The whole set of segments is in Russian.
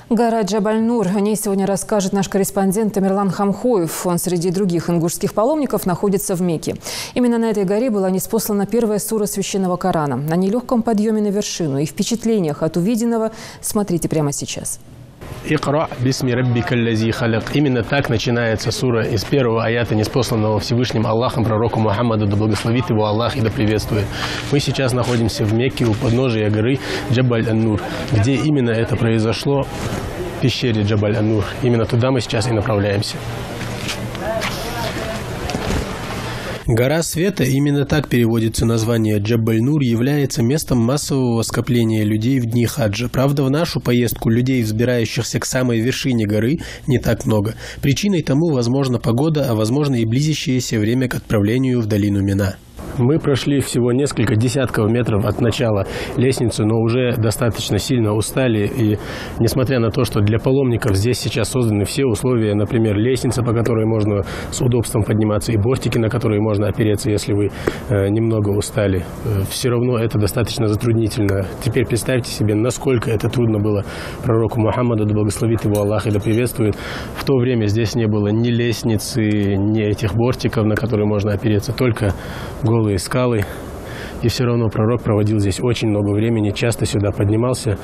Гора Джабаль-Нур. О ней сегодня расскажет наш корреспондент Тамерлан Хамхоев. Он среди других ингушских паломников находится в Мекке. Именно на этой горе была ниспослана первая сура священного Корана. На нелегком подъеме на вершину и впечатлениях от увиденного смотрите прямо сейчас. «Икра бисми раббика аллази халак». Именно так начинается сура из первого аята, ниспосланного Всевышним Аллахом пророку Мухаммаду, да благословит его Аллах и да приветствует. Мы сейчас находимся в Мекке у подножия горы Джабаль-ан-Нур. Где именно это произошло? В пещере Джабаль-ан-Нур. Именно туда мы сейчас и направляемся. Гора Света, именно так переводится название Джабаль-Нур, является местом массового скопления людей в дни хаджа. Правда, в нашу поездку людей, взбирающихся к самой вершине горы, не так много. Причиной тому, возможно, погода, а возможно и близящееся время к отправлению в долину Мина. Мы прошли всего несколько десятков метров от начала лестницы, но уже достаточно сильно устали. И несмотря на то, что для паломников здесь сейчас созданы все условия, например, лестница, по которой можно с удобством подниматься, и бортики, на которые можно опереться, если вы немного устали, все равно это достаточно затруднительно. Теперь представьте себе, насколько это трудно было пророку Мухаммаду, да благословит его Аллах и да приветствует. В то время здесь не было ни лестницы, ни этих бортиков, на которые можно опереться, только голые скалы, и все равно пророк проводил здесь очень много времени, часто сюда поднимался,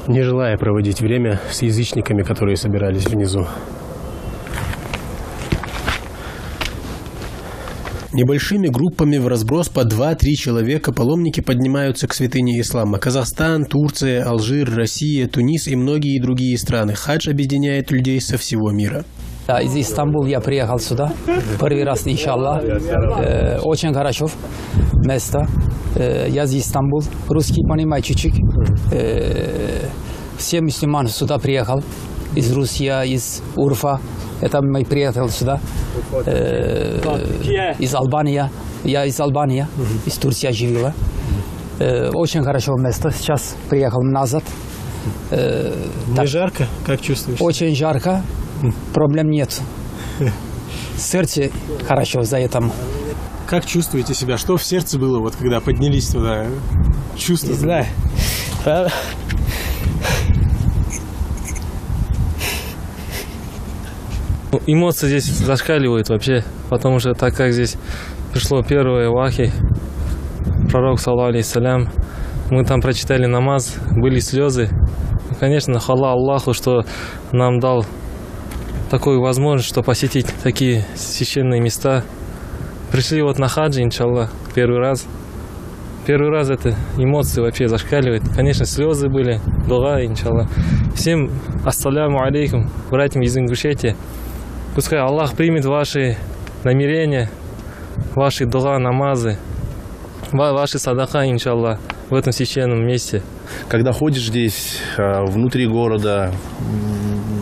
не желая проводить время с язычниками, которые собирались внизу. Небольшими группами в разброс по 2-3 человека паломники поднимаются к святыне ислама. Казахстан, Турция, Алжир, Россия, Тунис и многие другие страны. Хадж объединяет людей со всего мира. Да, из Истанбула я приехал сюда, первый раз, иншаллах. Очень хорошо место. Я из Истанбула, русский понимаю чуть-чуть. Все мусульмане сюда приехал, из России, из Урфа. Это мой приятель сюда, из Албании. Я из Албании, из Турции живу. Очень хорошо место. Сейчас приехал назад. Не жарко? Как чувствуешь? Очень жарко. Проблем нет. Сердце хорошо за это. Как чувствуете себя? Что в сердце было, вот когда поднялись туда? Чувство? Не знаю. Эмоции здесь зашкаливают вообще, потому что так как здесь пришло первое вахи, пророк, саллаллаху алейхиссалям, мы там прочитали намаз, были слезы. И, конечно, хвала Аллаху, что нам дал такую возможность, что посетить такие священные места. Пришли вот на хаджи, иншаллах, первый раз. Первый раз это эмоции вообще зашкаливают. Конечно, слезы были, дуа, иншаллах. Всем ассаляму алейкум, братьям из Ингушетии. Пускай Аллах примет ваши намерения, ваши дуа, намазы, ваши садака, иншаллах, в этом священном месте. Когда ходишь здесь, внутри города,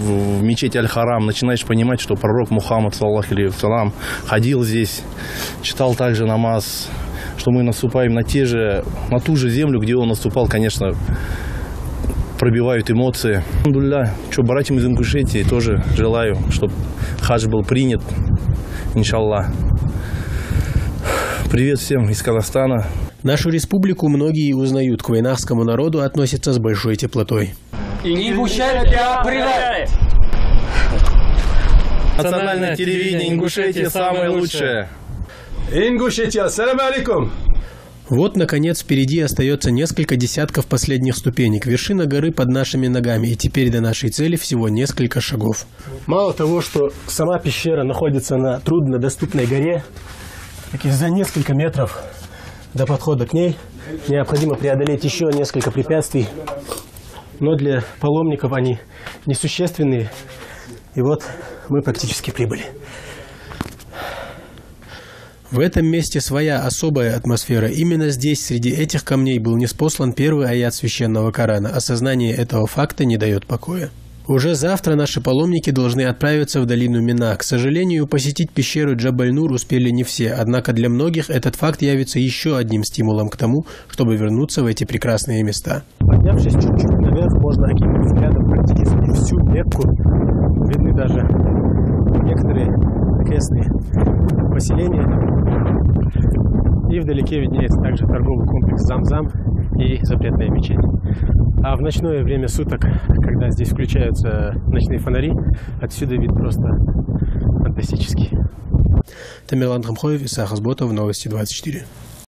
в мечети Аль-Харам, начинаешь понимать, что пророк Мухаммад, саллаллаху алейхи ва саллям, ходил здесь, читал также намаз, что мы наступаем на ту же землю, где он наступал, конечно, пробивают эмоции. Алхамдулилля, братьям из Ингушетии тоже желаю, чтобы хадж был принят, иншаллах. Привет всем из Казахстана. Нашу республику многие узнают, к вайнахскому народу относятся с большой теплотой. Национальное телевидение Ингушетии самое лучшее. Ингушетия, ассаляму алейкум. Вот, наконец, впереди остается несколько десятков последних ступенек. Вершина горы под нашими ногами, и теперь до нашей цели всего несколько шагов. Мало того, что сама пещера находится на труднодоступной горе, так и за несколько метров до подхода к ней необходимо преодолеть еще несколько препятствий. Но для паломников они несущественные. И вот мы практически прибыли. В этом месте своя особая атмосфера. Именно здесь, среди этих камней, был ниспослан первый аят священного Корана. Осознание этого факта не дает покоя. Уже завтра наши паломники должны отправиться в долину Мина. К сожалению, посетить пещеру Джабаль-Нур успели не все, однако для многих этот факт явится еще одним стимулом к тому, чтобы вернуться в эти прекрасные места. Поднявшись чуть-чуть наверх, можно окинуть взглядом практически всю Мекку. Видны даже некоторые окрестные поселения. И вдалеке виднеется также торговый комплекс Зам-Зам и запретная мечеть. А в ночное время суток, когда здесь включаются ночные фонари, отсюда вид просто фантастический. Тамерлан Хамхоев, Исаак Азботов, Новости 24.